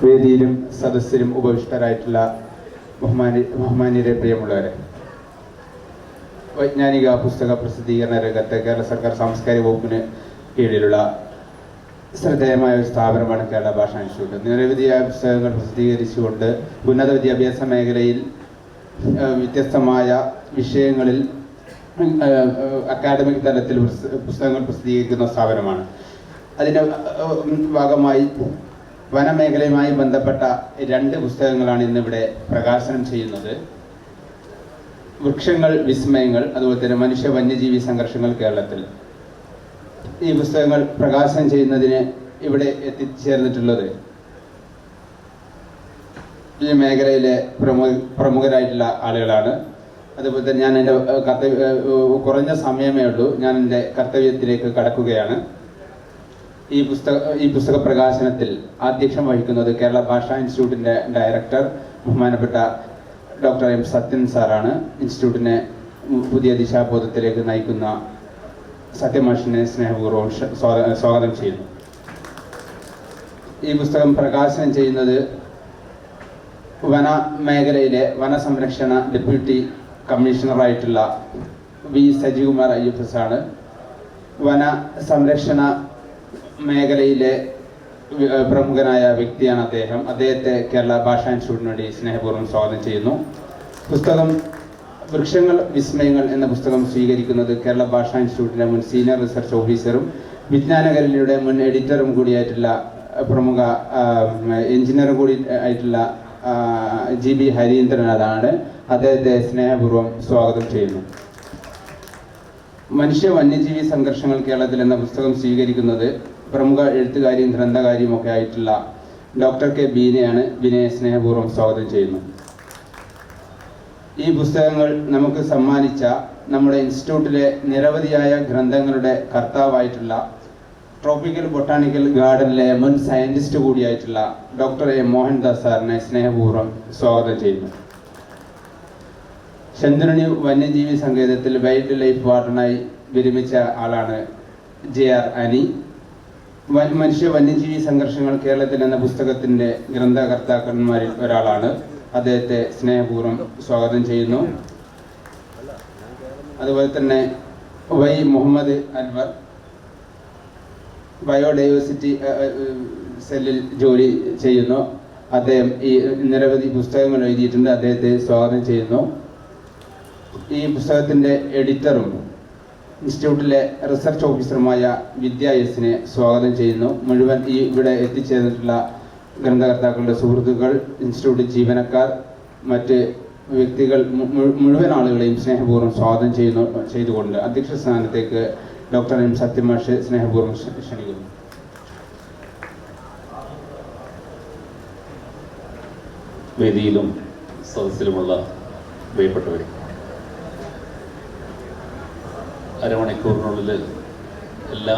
വേദിയിലും സദസ്സിലും ഉപവിഷ്ടരായിട്ടുള്ള ബഹുമാന്യരെ, പ്രിയമുള്ളവരെ, വൈജ്ഞാനിക പുസ്തക പ്രസിദ്ധീകരണ രംഗത്ത് കേരള സർക്കാർ സാംസ്കാരിക വകുപ്പിന് കീഴിലുള്ള ശ്രദ്ധേയമായ ഒരു സ്ഥാപനമാണ് കേരള ഭാഷാ ഇൻസ്റ്റിറ്റ്യൂട്ട്. നിരവധിയായ പുസ്തകങ്ങൾ പ്രസിദ്ധീകരിച്ചുകൊണ്ട് ഉന്നത വിദ്യാഭ്യാസ മേഖലയിൽ വ്യത്യസ്തമായ വിഷയങ്ങളിൽ അക്കാഡമിക് തലത്തിൽ പുസ്തകങ്ങൾ പ്രസിദ്ധീകരിക്കുന്ന സ്ഥാപനമാണ്. അതിൻ്റെ ഭാഗമായി വനമേഖലയുമായി ബന്ധപ്പെട്ട 2 പുസ്തകങ്ങളാണ് ഇന്നിവിടെ പ്രകാശനം ചെയ്യുന്നത്. വൃക്ഷങ്ങൾ വിസ്മയങ്ങൾ, അതുപോലെ തന്നെ മനുഷ്യ വന്യജീവി സംഘർഷങ്ങൾ കേരളത്തിൽ. ഈ പുസ്തകങ്ങൾ പ്രകാശനം ചെയ്യുന്നതിന് ഇവിടെ എത്തിച്ചേർന്നിട്ടുള്ളത് ഈ മേഖലയിലെ പ്രമുഖരായിട്ടുള്ള ആളുകളാണ്. അതുപോലെ തന്നെ ഞാൻ എൻ്റെ കുറഞ്ഞ സമയമേ ഉള്ളൂ, ഞാൻ എൻ്റെ കർത്തവ്യത്തിലേക്ക് കടക്കുകയാണ്. ഈ പുസ്തക പ്രകാശനത്തിൽ ആധ്യക്ഷം വഹിക്കുന്നത് കേരള ഭാഷാ ഇൻസ്റ്റിറ്റ്യൂട്ടിൻ്റെ ഡയറക്ടർ ബഹുമാനപ്പെട്ട ഡോക്ടർ എം സത്യൻ സാറാണ്. ഇൻസ്റ്റിറ്റ്യൂട്ടിനെ പുതിയ ദിശാബോധത്തിലേക്ക് നയിക്കുന്ന സത്യമാഷിനെ സ്നേഹപൂർവ്വം സ്വാഗതം ചെയ്യുന്നു. ഈ പുസ്തകം പ്രകാശനം ചെയ്യുന്നത് വന മേഖലയിലെ വനസംരക്ഷണ ഡെപ്യൂട്ടി കമ്മീഷണറായിട്ടുള്ള വി സജികുമാർ IFS ആണ്. വന സംരക്ഷണ മേഖലയിലെ പ്രമുഖനായ വ്യക്തിയാണ് അദ്ദേഹം. അദ്ദേഹത്തെ കേരള ഭാഷാ ഇൻസ്റ്റിറ്റ്യൂട്ടിന് വേണ്ടി സ്നേഹപൂർവ്വം സ്വാഗതം ചെയ്യുന്നു. പുസ്തകം വൃക്ഷങ്ങൾ വിസ്മയങ്ങൾ എന്ന പുസ്തകം സ്വീകരിക്കുന്നത് കേരള ഭാഷാ ഇൻസ്റ്റിറ്റ്യൂട്ടിൻ്റെ മുൻ സീനിയർ റിസർച്ച് ഓഫീസറും വിജ്ഞാനകരലിയുടെ മുൻ എഡിറ്ററും കൂടിയായിട്ടുള്ള പ്രമുഖ എഞ്ചിനീയറും കൂടി ആയിട്ടുള്ള GB ഹരീന്ദ്രനാഥാണ്. അദ്ദേഹത്തെ സ്നേഹപൂർവ്വം സ്വാഗതം ചെയ്യുന്നു. മനുഷ്യ വന്യജീവി സംഘർഷങ്ങൾ കേരളത്തിൽ എന്ന പുസ്തകം സ്വീകരിക്കുന്നത് പ്രമുഖ എഴുത്തുകാരിയും ഗ്രന്ഥകാരിയും ഒക്കെ ആയിട്ടുള്ള ഡോക്ടർ K ബീനയാണ്. ബീനയെ സ്നേഹപൂർവ്വം സ്വാഗതം ചെയ്യുന്നു. ഈ പുസ്തകങ്ങൾ നമുക്ക് സമ്മാനിച്ച നമ്മുടെ ഇൻസ്റ്റിറ്റ്യൂട്ടിലെ നിരവധിയായ ഗ്രന്ഥങ്ങളുടെ കർത്താവായിട്ടുള്ള ട്രോപ്പിക്കൽ ബൊട്ടാണിക്കൽ ഗാർഡനിലെ മുൻ സയൻറ്റിസ്റ്റ് കൂടിയായിട്ടുള്ള ഡോക്ടർ A മോഹൻദാസ് സാറിനെ സ്നേഹപൂർവ്വം സ്വാഗതം ചെയ്യുന്നു. ശന്തുരണി വന്യജീവി സങ്കേതത്തിൽ വൈൽഡ് ലൈഫ് വാർഡനായി വിരമിച്ച ആളാണ് JR അനി. മനുഷ്യ വന്യജീവി സംഘർഷങ്ങൾ കേരളത്തിൽ എന്ന പുസ്തകത്തിൻ്റെ ഗ്രന്ഥകർത്താക്കന്മാരിൽ ഒരാളാണ്. അദ്ദേഹത്തെ സ്നേഹപൂർവ്വം സ്വാഗതം ചെയ്യുന്നു. അതുപോലെ തന്നെ Y മുഹമ്മദ് അൻവർ ബയോഡൈവേഴ്സിറ്റി സെല്ലിൽ ജോലി ചെയ്യുന്നു. അദ്ദേഹം ഈ നിരവധി പുസ്തകങ്ങൾ എഴുതിയിട്ടുണ്ട്. അദ്ദേഹത്തെ സ്വാഗതം ചെയ്യുന്നു. ഈ പുസ്തകത്തിൻ്റെ എഡിറ്ററും ഇൻസ്റ്റിറ്റ്യൂട്ടിലെ റിസർച്ച് ഓഫീസറുമായ വിദ്യ എസിനെ സ്വാഗതം ചെയ്യുന്നു. മുഴുവൻ ഇവിടെ എത്തിച്ചേർന്നിട്ടുള്ള ഗ്രന്ഥകർത്താക്കളുടെ സുഹൃത്തുക്കൾ, ഇൻസ്റ്റിറ്റ്യൂട്ട് ജീവനക്കാർ, മറ്റ് വ്യക്തികൾ, മുഴുവൻ ആളുകളെയും സ്നേഹപൂർവ്വം സ്വാഗതം ചെയ്തുകൊണ്ട് അധ്യക്ഷ സ്ഥാനത്തേക്ക് ഡോക്ടർ M സത്യമാഷ് സ്നേഹപൂർവ്വം ക്ഷണിക്കുന്നു. വേദിയിലും സദസ്സിലുമുള്ള പ്രിയപ്പെട്ടവരെ, അരമണിക്കൂറിനുള്ളിൽ എല്ലാ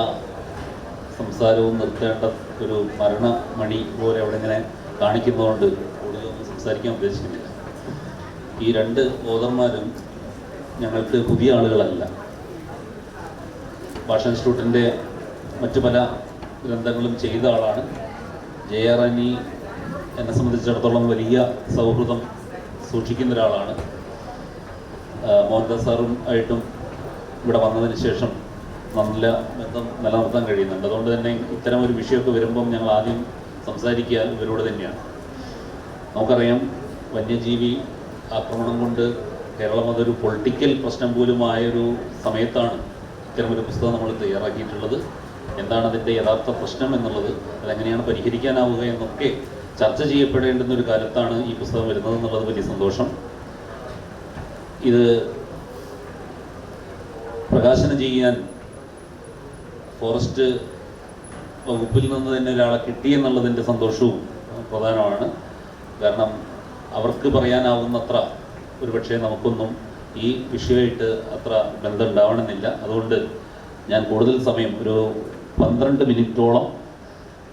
സംസാരവും നിർത്തേണ്ട ഒരു മരണമണി പോലെ അവിടെ ഇങ്ങനെ കാണിക്കുന്നതുകൊണ്ട് കൂടുതലൊന്നും സംസാരിക്കാൻ ഉദ്ദേശിക്കുന്നില്ല. ഈ 2 ഓതർമാരും ഞങ്ങൾക്ക് പുതിയ ആളുകളല്ല. ഭാഷാ ഇൻസ്റ്റിറ്റ്യൂട്ടിൻ്റെ മറ്റു പല ഗ്രന്ഥങ്ങളും ചെയ്ത ആളാണ്. JR അനി എന്നെ സംബന്ധിച്ചിടത്തോളം വലിയ സൗഹൃദം സൂക്ഷിക്കുന്ന ഒരാളാണ്. മോഹൻദാസ് സാറും ആയിട്ടും ഇവിടെ വന്നതിന് ശേഷം നല്ല ബന്ധം നിലനിർത്താൻ കഴിയുന്നുണ്ട്. അതുകൊണ്ട് തന്നെ ഇത്തരം ഒരു വിഷയമൊക്കെ വരുമ്പം ഞങ്ങൾ ആദ്യം സംസാരിക്കുക ഇവരോട് തന്നെയാണ്. നമുക്കറിയാം, വന്യജീവി ആക്രമണം കൊണ്ട് കേരളം അതൊരു പൊളിറ്റിക്കൽ പ്രശ്നം പോലുമായൊരു സമയത്താണ് ഇത്തരമൊരു പുസ്തകം നമ്മൾ തയ്യാറാക്കിയിട്ടുള്ളത്. എന്താണ് അതിൻ്റെ യഥാർത്ഥ പ്രശ്നം എന്നുള്ളത്, അതെങ്ങനെയാണ് പരിഹരിക്കാനാവുക എന്നൊക്കെ ചർച്ച ചെയ്യപ്പെടേണ്ടുന്ന ഒരു കാലത്താണ് ഈ പുസ്തകം വരുന്നത് എന്നുള്ളത് വലിയ സന്തോഷം. ഇത് പ്രകാശനം ചെയ്യാൻ ഫോറസ്റ്റ് വകുപ്പിൽ നിന്ന് തന്നെ ഒരാളെ കിട്ടിയെന്നുള്ളതിൻ്റെ സന്തോഷവും പ്രധാനമാണ്. കാരണം അവർക്ക് പറയാനാവുന്നത്ര ഒരുപക്ഷെ നമുക്കൊന്നും ഈ വിഷയമായിട്ട് അത്ര ബന്ധം ഉണ്ടാവണമെന്നില്ല. അതുകൊണ്ട് ഞാൻ കൂടുതൽ സമയം, ഒരു 12 മിനിറ്റോളം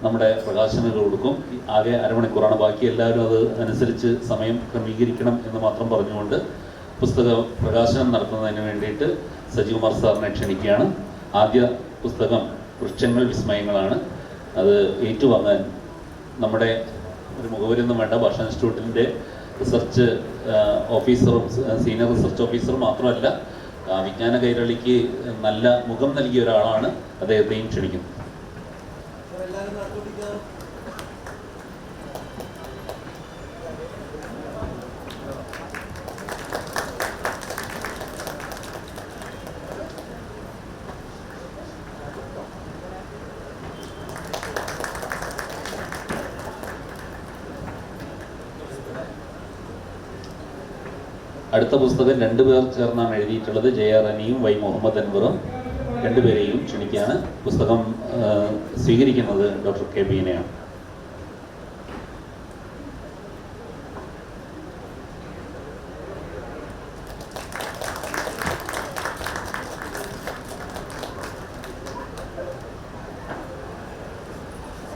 നമ്മുടെ പ്രകാശനങ്ങൾ കൊടുക്കും. ആകെ അരമണിക്കൂറാണ്. ബാക്കി എല്ലാവരും അത് അനുസരിച്ച് സമയം ക്രമീകരിക്കണം എന്ന് മാത്രം പറഞ്ഞുകൊണ്ട് പുസ്തക പ്രകാശനം നടത്തുന്നതിന് വേണ്ടിയിട്ട് സജികുമാർ സാറിനെ ക്ഷണിക്കുകയാണ്. ആദ്യ പുസ്തകം വൃക്ഷങ്ങൾ വിസ്മയങ്ങളാണ്. അത് ഏറ്റുവാങ്ങാൻ നമ്മുടെ ഒരു മുഖവരൊന്നും വേണ്ട. ഭാഷാ ഇൻസ്റ്റിറ്റ്യൂട്ടിൻ്റെ റിസർച്ച് ഓഫീസറും സീനിയർ റിസർച്ച് ഓഫീസറും മാത്രമല്ല, വിജ്ഞാന കൈരളിക്ക് നല്ല മുഖം നൽകിയ ഒരാളാണ്. അദ്ദേഹത്തെയും ക്ഷണിക്കുന്നു. അടുത്ത പുസ്തകം 2 പേർ ചേർന്നാണ് എഴുതിയിട്ടുള്ളത്. JR അനിയും Y Muhammad അൻവറും. 2 പേരെയും ക്ഷണിക്കുകയാണ്. പുസ്തകം സ്വീകരിക്കുന്നത് ഡോക്ടർ കെ ബീനയാണ്.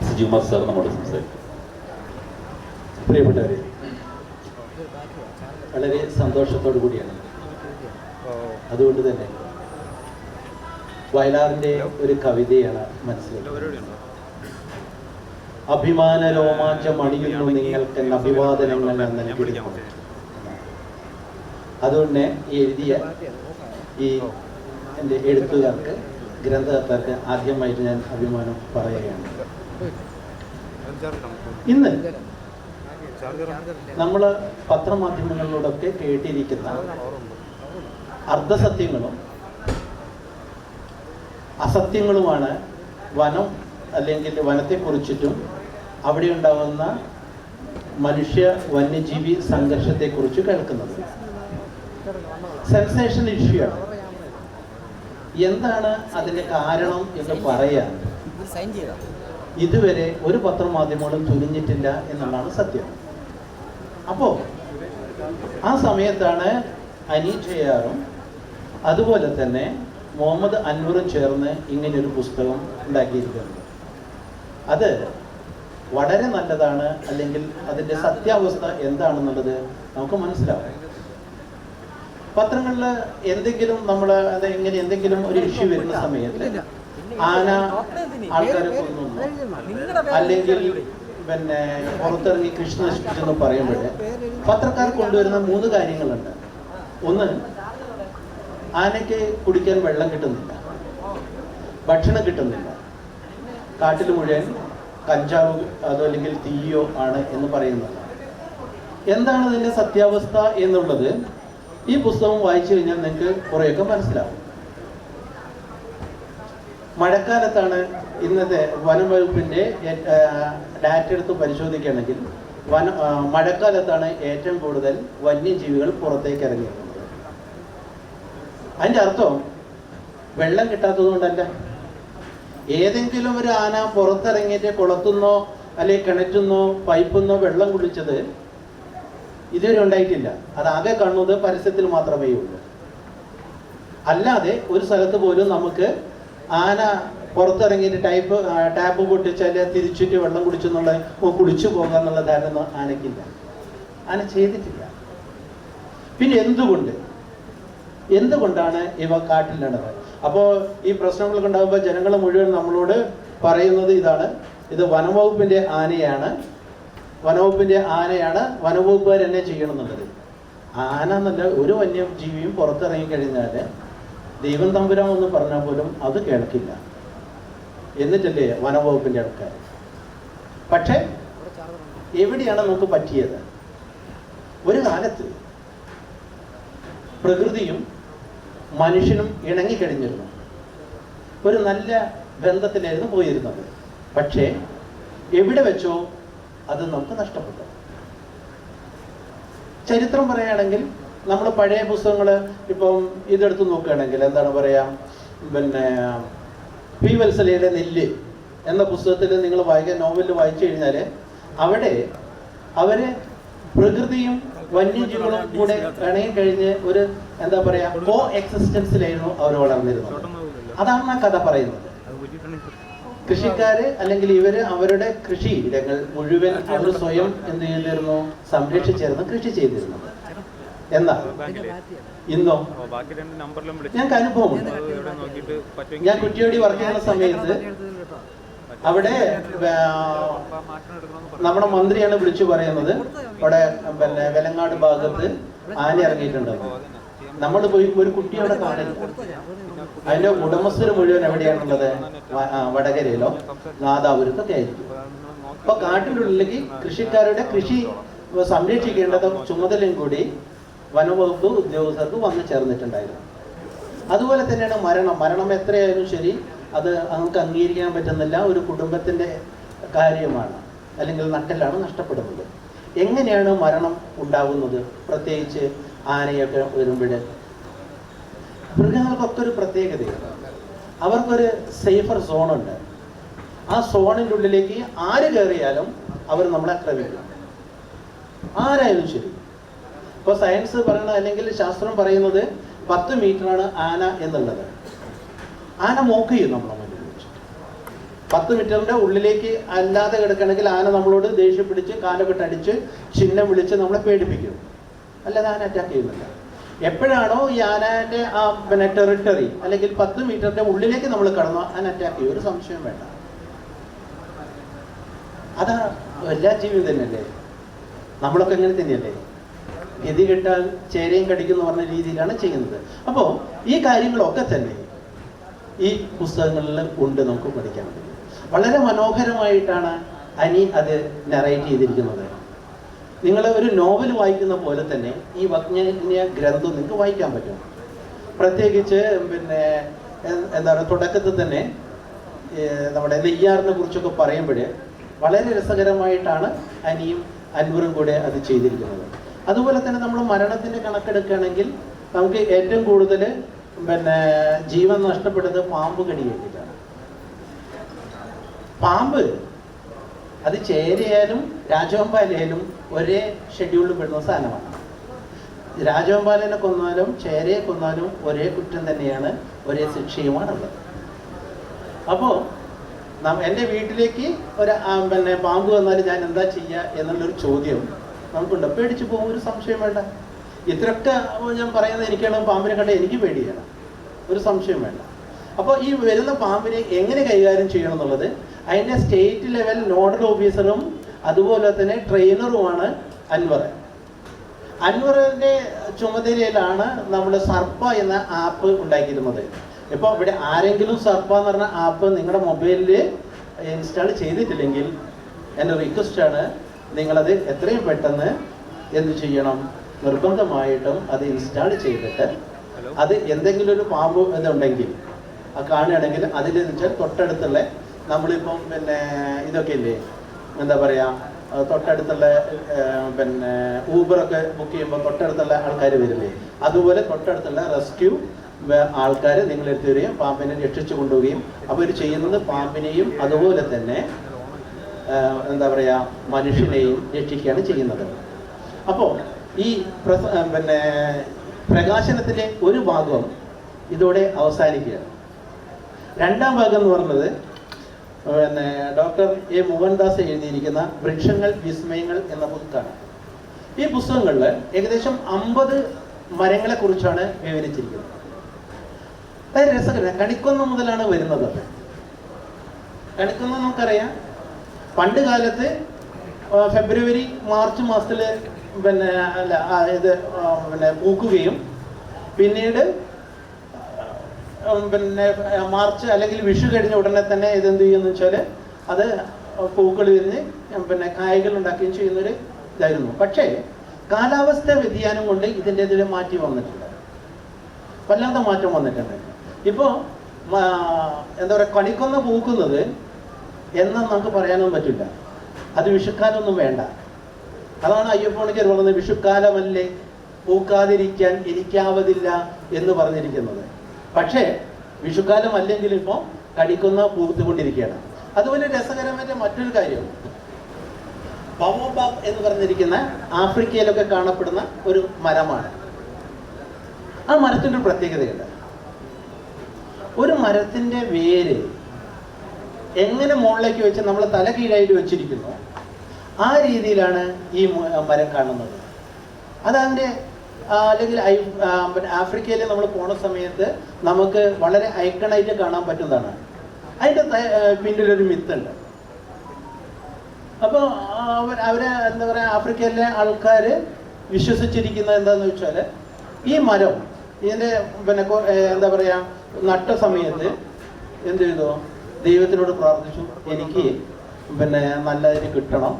സിജുമാർ സാർ നമ്മോട് സംസാരിക്കും. പ്രിയപ്പെട്ടവരെ, വളരെ സന്തോഷത്തോടു കൂടിയാണ്. അതുകൊണ്ട് തന്നെ വയലാറിൻ്റെ ഒരു കവിതയാണ് മനസ്സിലാക്കുന്നത്. അഭിമാന രോമാഞ്ചം അണിയുന്നു നിങ്ങൾക്ക് അഭിവാദനങ്ങൾ നൽകിയിരുന്നു. അതുകൊണ്ട് എഴുതിയ ഈ എൻ്റെ എഴുത്തുകാർക്ക്, ഗ്രന്ഥകർത്താർക്ക് ആദ്യമായിട്ട് ഞാൻ അഭിമാനം പറയുകയാണ്. ഇന്ന് നമ്മൾ പത്രമാധ്യമങ്ങളിലൂടെയൊക്കെ കേട്ടിരിക്കുന്ന അർദ്ധസത്യങ്ങളും അസത്യങ്ങളുമാണ് വനം അല്ലെങ്കിൽ വനത്തെക്കുറിച്ചിട്ടും അവിടെ ഉണ്ടാകുന്ന മനുഷ്യ വന്യജീവി സംഘർഷത്തെക്കുറിച്ച് കേൾക്കുന്നത്. സെൻസേഷൻ ഇഷ്യൂ ആണ്. എന്താണ് അതിൻ്റെ കാരണം എന്ന് പറയാൻ ഇതുവരെ ഒരു പത്രമാധ്യമങ്ങളും തുനിഞ്ഞിട്ടില്ല എന്നുള്ളതാണ് സത്യം. അപ്പോൾ ആ സമയത്താണ് അനീറ്റയാറും അതുപോലെ തന്നെ മുഹമ്മദ് അൻവറും ചേർന്ന് ഇങ്ങനെയൊരു പുസ്തകം ഉണ്ടാക്കിയിരിക്കുന്നത്. അത് വളരെ നല്ലതാണ്. അല്ലെങ്കിൽ അതിൻ്റെ സത്യാവസ്ഥ എന്താണെന്നുള്ളത് നമുക്ക് മനസ്സിലാവും. പത്രങ്ങളിൽ എന്തെങ്കിലും നമ്മൾ അത് എങ്ങനെ എന്തെങ്കിലും ഒരു ഇഷ്യൂ വരുന്ന സമയത്ത് ആന ആൾക്കാരെ കൊന്നു, അല്ലെങ്കിൽ പിന്നെ പുറത്തിറങ്ങി കൃഷി നശിപ്പിച്ചെന്ന് പറയുമ്പോൾ പത്രക്കാർ കൊണ്ടുവരുന്ന 3 കാര്യങ്ങളുണ്ട്. ഒന്ന്, ആനയ്ക്ക് കുടിക്കാൻ വെള്ളം കിട്ടുന്നില്ല, ഭക്ഷണം കിട്ടുന്നില്ല, കാട്ടിൽ മുഴുവൻ കഞ്ചാവ് അതോ അല്ലെങ്കിൽ തീയോ ആണ് എന്ന് പറയുന്നത്. എന്താണ് ഇതിൻ്റെ സത്യാവസ്ഥ എന്നുള്ളത് ഈ പുസ്തകം വായിച്ചു കഴിഞ്ഞാൽ നിങ്ങൾക്ക് കുറേയൊക്കെ മനസ്സിലാവും. മഴക്കാലത്താണ് ഇന്നത്തെ വനം വകുപ്പിൻ്റെ ഡാറ്റ എടുത്ത് പരിശോധിക്കുകയാണെങ്കിൽ മഴക്കാലത്താണ് ഏറ്റവും കൂടുതൽ വന്യജീവികൾ പുറത്തേക്ക് ഇറങ്ങിയിരുന്നത്. അതിൻ്റെ അർത്ഥം വെള്ളം കിട്ടാത്തത് കൊണ്ടല്ല. ഏതെങ്കിലും ഒരു ആന പുറത്തിറങ്ങിയിട്ട് കുളത്തുനിന്നോ അല്ലെങ്കിൽ കിണറ്റുന്നോ പൈപ്പിന്നോ വെള്ളം കുടിച്ചത് ഇതുവരെ ഉണ്ടായിട്ടില്ല. അതാകെ കാണുന്നത് പരസ്യത്തിൽ മാത്രമേ ഉള്ളൂ. അല്ലാതെ ഒരു സ്ഥലത്ത് പോലും നമുക്ക് ആന പുറത്തിറങ്ങിയിട്ട് ടാപ്പ് പൊട്ടിച്ചാൽ തിരിച്ചിട്ട് വെള്ളം കുടിച്ചെന്നുള്ള കുടിച്ചു പോകാന്നുള്ള ധാരണ ആനയ്ക്കില്ല. ആന ചെയ്തിട്ടില്ല. പിന്നെ എന്തുകൊണ്ടാണ് ഇവ കാട്ടിൽ നടന്നത്? അപ്പോൾ ഈ പ്രശ്നങ്ങളൊക്കെ ഉണ്ടാകുമ്പോൾ ജനങ്ങൾ മുഴുവൻ നമ്മളോട് പറയുന്നത് ഇതാണ്: ഇത് വനംവകുപ്പിൻ്റെ ആനയാണ്, വനംവകുപ്പുകാർ എന്നെ ചെയ്യണം എന്നുള്ളത്. ആന എന്നല്ല, ഒരു വന്യജീവിയും പുറത്തിറങ്ങി കഴിഞ്ഞാൽ ദൈവം തമ്പുരാൻ എന്ന് പറഞ്ഞാൽ പോലും അത് കേൾക്കില്ല. എന്നിട്ടല്ലേ വനംവകുപ്പിൻ്റെ ആൾക്കാർ. പക്ഷെ എവിടെയാണ് നമുക്ക് പറ്റിയത്? ഒരു കാലത്ത് പ്രകൃതിയും മനുഷ്യനും ഇണങ്ങിക്കഴിഞ്ഞിരുന്നു. ഒരു നല്ല ബന്ധത്തിലായിരുന്നു പോയിരുന്നത്. പക്ഷേ എവിടെ വെച്ചോ അത് നമുക്ക് നഷ്ടപ്പെട്ടു. ചരിത്രം പറയുകയാണെങ്കിൽ നമ്മൾ പഴയ പുസ്തകങ്ങൾ ഇപ്പം ഇതെടുത്ത് നോക്കുകയാണെങ്കിൽ എന്താണ് പറയാം, പിന്നെ പി വത്സലയുടെ നെല്ല് എന്ന പുസ്തകത്തിൽ നിങ്ങൾ നോവലിൽ വായിച്ചു കഴിഞ്ഞാൽ അവിടെ അവര് പ്രകൃതിയും വന്യജീവികളും കൂടെ ഇണങ്ങിക്കഴിഞ്ഞ് ഒരു എന്താ പറയാ കോ എക്സിസ്റ്റൻസിലായിരുന്നു അവർ വളർന്നിരുന്നത്. അതാണ് ആ കഥ പറയുന്നത്. കൃഷിക്കാര് അല്ലെങ്കിൽ ഇവര് അവരുടെ കൃഷിയിടങ്ങൾ മുഴുവൻ അവർ സ്വയം എന്ത് ചെയ്തിരുന്നു, സംരക്ഷിച്ചിരുന്നു, കൃഷി ചെയ്തിരുന്നത്. എന്നാൽ ഇന്നോ ഞങ്ങൾക്ക് അനുഭവമുണ്ട്. ഞാൻ കുറ്റിയോടി വർക്ക് ചെയ്യുന്ന സമയത്ത് അവിടെ നമ്മുടെ മന്ത്രിയാണ് വിളിച്ചു പറയുന്നത് അവിടെ പിന്നെ വെലങ്ങാട് ഭാഗത്ത് ആന ഇറങ്ങിയിട്ടുണ്ടെന്ന്. നമ്മൾ പോയി ഒരു കുട്ടി അവിടെ കാണില്ല. അതിന്റെ ഉടമസ്ഥര് മുഴുവൻ എവിടെയാണുള്ളത്? വടകരയിലോ നാദാപുരത്തൊക്കെ ആയിരിക്കും. അപ്പൊ കാട്ടിനുള്ളിലേക്ക് കൃഷിക്കാരുടെ കൃഷി സംരക്ഷിക്കേണ്ടത് ചുമതലയും കൂടി വനവകുപ്പ് ഉദ്യോഗസ്ഥർക്ക് വന്നു ചേർന്നിട്ടുണ്ടായിരുന്നു. അതുപോലെ തന്നെയാണ് മരണം എത്രയായാലും ശരി, അത് നമുക്ക് അംഗീകരിക്കാൻ പറ്റുന്നില്ല. ഒരു കുടുംബത്തിന്റെ കാര്യമാണ്, അല്ലെങ്കിൽ നട്ടെല്ലാണ് നഷ്ടപ്പെടുന്നത്. എങ്ങനെയാണ് മരണം ഉണ്ടാകുന്നത്? പ്രത്യേകിച്ച് ആനയൊക്കെ വരുമ്പോൾ മൃഗങ്ങൾക്കൊക്കെ ഒരു പ്രത്യേകതയുണ്ട്. അവർക്കൊരു സേഫർ സോണുണ്ട്. ആ സോണിൻ്റെ ഉള്ളിലേക്ക് ആര് കയറിയാലും അവർ നമ്മളെ ആക്രമിക്കും, ആരായാലും ശരി. ഇപ്പോൾ സയൻസ് പറയണ അല്ലെങ്കിൽ ശാസ്ത്രം പറയുന്നത് 10 മീറ്ററാണ് ആന എന്നുള്ളത്. ആന മോക്ക് ചെയ്യും നമ്മളെ മുന്നിൽ വെച്ച്. 10 മീറ്ററിന്റെ ഉള്ളിലേക്ക് അല്ലാതെ കിടക്കണമെങ്കിൽ ആന നമ്മളോട് ദേഷ്യം പിടിച്ച് കാലൊക്കെ അടിച്ച് ചിഹ്നം വിളിച്ച് നമ്മളെ പേടിപ്പിക്കും. അല്ലാതെ ആന അറ്റാക്ക് ചെയ്യുന്നില്ല. എപ്പോഴാണോ ഈ ആനന്റെ ആ പിന്നെ ടെറിട്ടറി അല്ലെങ്കിൽ 10 മീറ്ററിന്റെ ഉള്ളിലേക്ക് നമ്മൾ കടന്നു ആന അറ്റാക്ക് ചെയ്യും, ഒരു സംശയം വേണ്ട. അതാ എല്ലാ ജീവിയും തന്നെയല്ലേ, നമ്മളൊക്കെ അങ്ങനെ തന്നെയല്ലേ. ഗതി കെട്ടാൽ ചേരയും കടിക്കും എന്ന് പറഞ്ഞ രീതിയിലാണ് ചെയ്യുന്നത്. അപ്പോൾ ഈ കാര്യങ്ങളൊക്കെ തന്നെ ഈ പുസ്തകങ്ങളിൽ ഉണ്ട്, നമുക്ക് പഠിക്കാൻ പറ്റും. വളരെ മനോഹരമായിട്ടാണ് അനി അത് നറേറ്റ് ചെയ്തിരിക്കുന്നത്. നിങ്ങൾ ഒരു നോവൽ വായിക്കുന്ന പോലെ തന്നെ ഈ വൈജ്ഞാനിക ഗ്രന്ഥം നിങ്ങൾക്ക് വായിക്കാൻ പറ്റും. പ്രത്യേകിച്ച് പിന്നെ എന്താണ് തുടക്കത്തിൽ തന്നെ നമ്മുടെ നെയ്യാറിനെ കുറിച്ചൊക്കെ പറയുമ്പോൾ വളരെ രസകരമായിട്ടാണ് അനിയും അൻവറും കൂടെ അത് ചെയ്തിരിക്കുന്നത്. അതുപോലെ തന്നെ നമ്മൾ മരണത്തിൻ്റെ കണക്കെടുക്കുകയാണെങ്കിൽ നമുക്ക് ഏറ്റവും കൂടുതൽ പിന്നെ ജീവൻ നഷ്ടപ്പെടുന്നത് പാമ്പ് കടിയേറ്റിട്ടാണ്. പാമ്പ് അത് ചേരയായാലും രാജവെമ്പാലയായാലും ഒരേ ഷെഡ്യൂളിൽ പെടുന്ന സാധനമാണ്. രാജവെമ്പാലിനെ കൊന്നാലും ചേരയെ കൊന്നാലും ഒരേ കുറ്റം തന്നെയാണ്, ഒരേ ശിക്ഷയുമാണുള്ളത്. അപ്പോൾ എൻ്റെ വീട്ടിലേക്ക് ഒരു പിന്നെ പാമ്പ് വന്നാൽ ഞാൻ എന്താ ചെയ്യുക എന്നുള്ളൊരു ചോദ്യം നമുക്കുണ്ട്. പേടിച്ചു പോകും, ഒരു സംശയം വേണ്ട. ഇത്രയൊക്കെ ഞാൻ പറയുന്നത് എനിക്കാണ്, പാമ്പിനെ കണ്ട എനിക്ക് പേടിയാണ്, ഒരു സംശയം വേണ്ട. അപ്പോൾ ഈ വരുന്ന പാമ്പിനെ എങ്ങനെ കൈകാര്യം ചെയ്യണം എന്നുള്ളത് അതിൻ്റെ സ്റ്റേറ്റ് ലെവൽ നോഡൽ ഓഫീസറും അതുപോലെ തന്നെ ട്രെയിനറുമാണ് അൻവർ. അൻവറിൻ്റെ ചുമതലയിലാണ് നമ്മൾ സർപ്പ എന്ന ആപ്പ് ഉണ്ടാക്കിയിരുന്നത്. ഇപ്പോൾ ഇവിടെ ആരെങ്കിലും സർപ്പ എന്ന് പറഞ്ഞ ആപ്പ് നിങ്ങളുടെ മൊബൈലിൽ ഇൻസ്റ്റാൾ ചെയ്തിട്ടില്ലെങ്കിൽ എൻ്റെ റിക്വസ്റ്റാണ്, നിങ്ങളത് എത്രയും പെട്ടെന്ന് എന്ത് ചെയ്യണം, നിർബന്ധമായിട്ടും അത് ഇൻസ്റ്റാൾ ചെയ്തിട്ട് അത് എന്തെങ്കിലും ഒരു പാമ്പ് ഇതുണ്ടെങ്കിൽ കാണുകയാണെങ്കിൽ അതിൽ വെച്ചാൽ തൊട്ടടുത്തുള്ള നമ്മളിപ്പം പിന്നെ ഇതൊക്കെ ഇല്ലേ, എന്താ പറയുക, തൊട്ടടുത്തുള്ള പിന്നെ ഊബറൊക്കെ ബുക്ക് ചെയ്യുമ്പോൾ തൊട്ടടുത്തുള്ള ആൾക്കാർ വരില്ലേ, അതുപോലെ തൊട്ടടുത്തുള്ള റെസ്ക്യൂ ആൾക്കാർ നിങ്ങളെടുത്ത് വരികയും പാമ്പിനെ രക്ഷിച്ചു കൊണ്ടുപോവുകയും അവർ ചെയ്യുന്നത് പാമ്പിനെയും അതുപോലെ തന്നെ എന്താ പറയുക മനുഷ്യനെയും രക്ഷിക്കുകയാണ് ചെയ്യുന്നത്. അപ്പോൾ ഈ പിന്നെ പ്രകാശനത്തിലെ ഒരു ഭാഗം ഇതോടെ അവസാനിക്കുകയാണ്. രണ്ടാം ഭാഗം എന്ന് പറഞ്ഞത് പിന്നെ ഡോക്ടർ എ മോഹൻദാസ് എഴുതിയിരിക്കുന്ന വൃക്ഷങ്ങൾ വിസ്മയങ്ങൾ എന്ന പുസ്തകമാണ്. ഈ പുസ്തകങ്ങളിൽ ഏകദേശം 50 മരങ്ങളെ കുറിച്ചാണ് വിവരിച്ചിരിക്കുന്നത്. അത് രസകരം. കണിക്കൊന്ന മുതലാണ് വരുന്നത്. കണിക്കൊന്ന നമുക്കറിയാം, പണ്ട് കാലത്ത് ഫെബ്രുവരി മാർച്ച് മാസത്തിൽ പിന്നെ ഇത് പിന്നെ പൂക്കുകയും പിന്നീട് പിന്നെ മാർച്ച് അല്ലെങ്കിൽ വിഷു കഴിഞ്ഞ ഉടനെ തന്നെ ഇതെന്ത് ചെയ്യുമെന്ന് വെച്ചാൽ അത് പൂക്കൾ വിരിഞ്ഞ് പിന്നെ കായകൾ ഉണ്ടാക്കുകയും ചെയ്യുന്നൊരു ഇതായിരുന്നു. പക്ഷേ കാലാവസ്ഥ വ്യതിയാനം കൊണ്ട് ഇതിൻ്റെ ഇതിൽ മാറ്റി വന്നിട്ടുണ്ട്, വല്ലാത്ത മാറ്റം വന്നിട്ടുണ്ട്. ഇപ്പോൾ എന്താ പറയുക, കണിക്കൊന്ന പൂക്കുന്നത് എന്ന് നമുക്ക് പറയാനൊന്നും പറ്റില്ല. അത് വിഷുക്കാലമൊന്നും വേണ്ട. അതാണ് അയ്യപ്പണിക്കർ പറയുന്നത്, വിഷുക്കാലമല്ലേ പൂക്കാതിരിക്കാൻ ഇരിക്കാവതില്ല എന്ന് പറഞ്ഞിരിക്കുന്നത്. പക്ഷേ വിഷുക്കാലം അല്ലെങ്കിൽ ഇപ്പോൾ കണിക്കൊന്ന പൂത്തുകൊണ്ടിരിക്കുകയാണ്. അതുപോലെ രസകരമായ മറ്റൊരു കാര്യം, ബവോബാബ് എന്ന് പറഞ്ഞിരിക്കുന്ന ആഫ്രിക്കയിലൊക്കെ കാണപ്പെടുന്ന ഒരു മരമാണ്. ആ മരത്തിൻ്റെ ഒരു പ്രത്യേകതയുണ്ട്. ഒരു മരത്തിൻ്റെ വേര് എങ്ങനെ മുകളിലേക്ക് വെച്ച് നമ്മൾ തല കീഴായിട്ട് വെച്ചിരിക്കുന്നു, ആ രീതിയിലാണ് ഈ മരം കാണുന്നത്. അതതിൻ്റെ അല്ലെങ്കിൽ ആഫ്രിക്കയിൽ നമ്മൾ പോണ സമയത്ത് നമുക്ക് വളരെ ഐക്കണായിട്ട് കാണാൻ പറ്റുന്നതാണ്. അതിൻ്റെ പിന്നിലൊരു മിത്തുണ്ട്. അപ്പോൾ അവരെ എന്താ പറയുക, ആഫ്രിക്കയിലെ ആൾക്കാർ വിശ്വസിച്ചിരിക്കുന്നത് എന്താണെന്ന് വെച്ചാൽ ഈ മരം ഇതിൻ്റെ എന്താ പറയുക നട്ട സമയത്ത് എന്ത് ചെയ്തു, ദൈവത്തിനോട് പ്രാർത്ഥിച്ചു, എനിക്ക് നല്ലതിന് കിട്ടണം,